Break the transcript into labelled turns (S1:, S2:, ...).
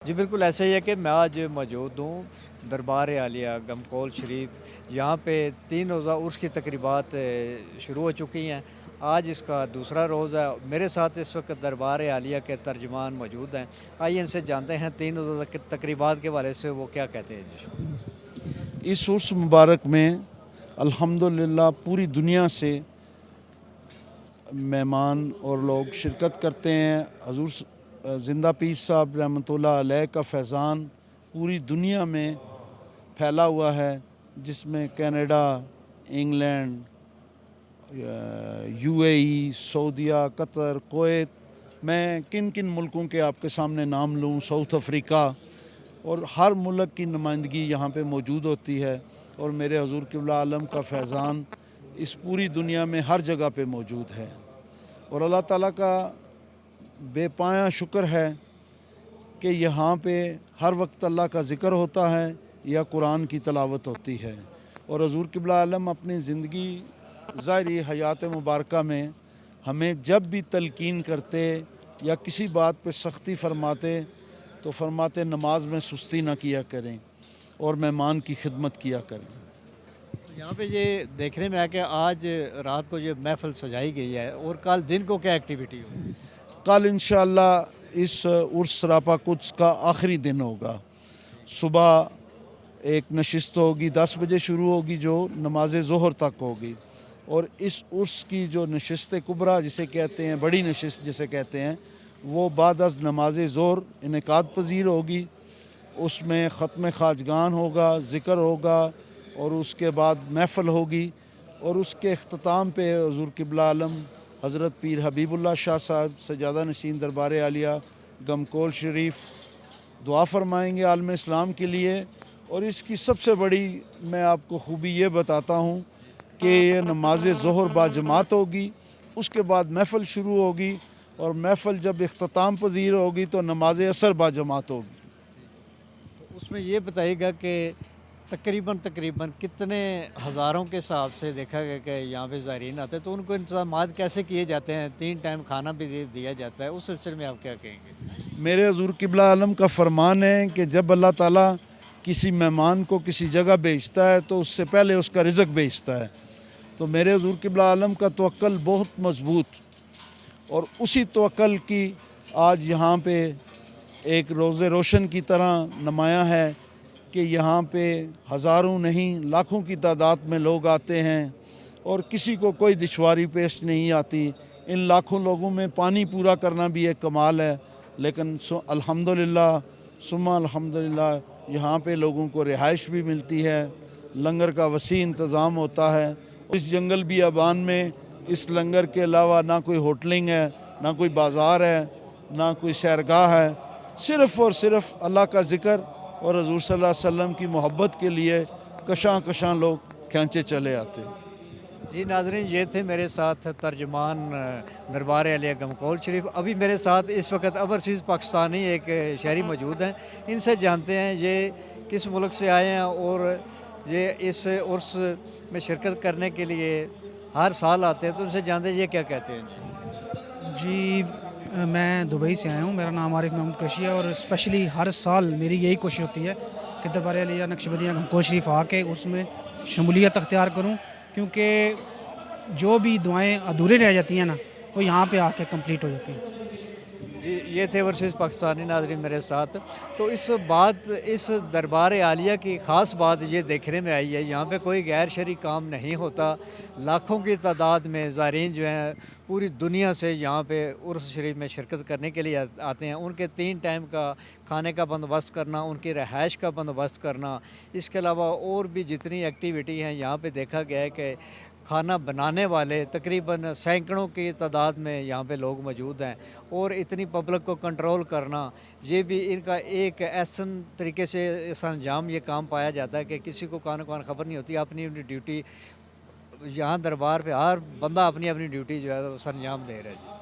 S1: जी बिल्कुल ऐसा ही है कि मैं आज मौजूद हूँ दरबार आलिया गमकोल शरीफ। यहाँ पे 3 रोज़ा उर्स की तकरीबात शुरू हो चुकी हैं। आज इसका दूसरा रोज़ है। मेरे साथ इस वक्त दरबार आलिया के तर्जमान मौजूद हैं। आइए इनसे जानते हैं 3 रोज़ा तकरीबात के हवाले से वो क्या कहते हैं जी।
S2: इस उर्स मुबारक में अल्हम्दुलिल्लाह पूरी दुनिया से मेहमान और लोग शिरकत करते हैं। हजूर ज़िंदा पीर साहब रहमतुल्लाह अलैह का फैज़ान पूरी दुनिया में फैला हुआ है, जिसमें कनाडा, इंग्लैंड, यूएई, सऊदीया, कतर, कुवैत, मैं किन किन मुल्कों के आपके सामने नाम लूँ, साउथ अफ्रीका, और हर मुल्क की नुमाइंदगी यहाँ पे मौजूद होती है। और मेरे हजूर क़िबला आलम का फैज़ान इस पूरी दुनिया में हर जगह पे मौजूद है। और अल्लाह ताला का बेपाया शुक्र है कि यहाँ पे हर वक्त अल्लाह का ज़िक्र होता है या कुरान की तलावत होती है। और हजूर क़िबला आलम अपनी ज़िंदगी ज़ाहिरी हयात मुबारका में हमें जब भी तलकीन करते या किसी बात पे सख्ती फरमाते तो फरमाते नमाज में सुस्ती ना किया करें और मेहमान की खिदमत किया करें।
S1: यहाँ पे ये देखने में आया कि आज रात को ये महफ़िल सजाई गई है और कल दिन को क्या एक्टिविटी होगी।
S2: कल इंशाअल्लाह इस उर्स सरापा कुद्स का आखिरी दिन होगा। सुबह एक नशिस्त होगी, 10 बजे शुरू होगी, जो नमाज ज़ोहर तक होगी। और इस उर्स की जो नशिस्त कुबरा जिसे कहते हैं, बड़ी नशिस्त जिसे कहते हैं, वो बाद अज़ नमाज ज़ोहर इनेकाद पजीर होगी। उसमें ख़त्म खाजगान होगा, ज़िक्र होगा और उसके बाद महफ़िल होगी। और उसके अख्ताम पे हुज़ूर क़िबला आलम हज़रत पीर हबीबुल्लाह शाह साहब सजादा नशीन दरबार आलिया गमकोल शरीफ दुआ फरमाएँगे आलम इस्लाम के लिए। और इसकी सबसे बड़ी मैं आपको खूबी ये बताता हूँ कि ये नमाज ज़ोहर बाजमात होगी, उसके बाद महफ़िल शुरू होगी, और महफ़िल जब इख्तिताम पज़ीर होगी तो नमाज असर बाजमात होगी।
S1: तो उसमें ये बताइएगा कि तकरीबन तकरीबन कितने हज़ारों के हिसाब से देखा गया कि यहाँ पे ज़ायरीन आते हैं, तो उनको इंतज़ामात कैसे किए जाते हैं। 3 टाइम खाना भी दिया जाता है, उस सिलसिले में आप क्या कहेंगे।
S2: मेरे हजूर क़िबला आलम का फरमान है कि जब अल्लाह ताला किसी मेहमान को किसी जगह भेजता है तो उससे पहले उसका रिज़्क भेजता है। तो मेरे हजूर क़िबला आलम का तवक्ल बहुत मज़बूत, और उसी तवक्ल की आज यहाँ पे एक रोज़े रोशन की तरह नुमाया है कि यहाँ पे हज़ारों नहीं लाखों की तादाद में लोग आते हैं और किसी को कोई दुश्वारी पेश नहीं आती। इन लाखों लोगों में पानी पूरा करना भी एक कमाल है, लेकिन अल्हम्दुलिल्लाह सुम्मा अल्हम्दुलिल्लाह यहाँ पे लोगों को रिहाइश भी मिलती है, लंगर का वसी इंतज़ाम होता है। इस जंगल बियाबान में इस लंगर के अलावा ना कोई होटलिंग है, ना कोई बाज़ार है, ना कोई सैरगाह है। सिर्फ़ और सिर्फ़ अल्लाह का ज़िक्र और हज़ूर सल्लल्लाहु अलैहि वसल्लम की मोहब्बत के लिए कशां कशां लोग खींचे चले आते।
S1: जी नाज़रीन, ये थे मेरे साथ तर्जमान दरबार आलिया गमकोल शरीफ। अभी मेरे साथ इस वक्त ओवरसीज़ पाकिस्तानी एक शहरी मौजूद हैं। इनसे जानते हैं ये किस मुल्क से आए हैं और ये इस उर्स में शिरकत करने के लिए हर साल आते हैं। तो उनसे जानते हैं ये क्या कहते हैं।
S3: जी मैं दुबई से आया हूँ। मेरा नाम आरिफ मोहम्मद कुरैशी है और स्पेशली हर साल मेरी यही कोशिश होती है कि दरबार आलिया नक्शबंदिया गमकोल शरीफ आके उसमें शमूलियत अख्तियार करूँ, क्योंकि जो भी दुआएं अधूरे रह जाती हैं ना, वो यहाँ पे आके कंप्लीट हो जाती हैं।
S1: जी ये थे ओवरसीज़ पाकिस्तानी नाज़रीन मेरे साथ। तो इस दरबार आलिया की ख़ास बात ये देखने में आई है, यहाँ पे कोई गैर शरई काम नहीं होता। लाखों की तादाद में ज़ायरीन जो हैं पूरी दुनिया से यहाँ पे उर्स शरीफ में शिरकत करने के लिए आते हैं। उनके 3 टाइम का खाने का बंदोबस्त करना, उनकी रहाइश का बंदोबस्त करना, इसके अलावा और भी जितनी एक्टिविटी हैं यहाँ पे देखा गया है कि खाना बनाने वाले तकरीबन सैकड़ों की तादाद में यहाँ पे लोग मौजूद हैं। और इतनी पब्लिक को कंट्रोल करना, ये भी इनका एक ऐसन तरीके से इस अंजाम ये काम पाया जाता है कि किसी को कान कान खबर नहीं होती। अपनी अपनी ड्यूटी यहाँ दरबार पे हर बंदा अपनी अपनी ड्यूटी जो है वो सर अंजाम दे रहा है जी।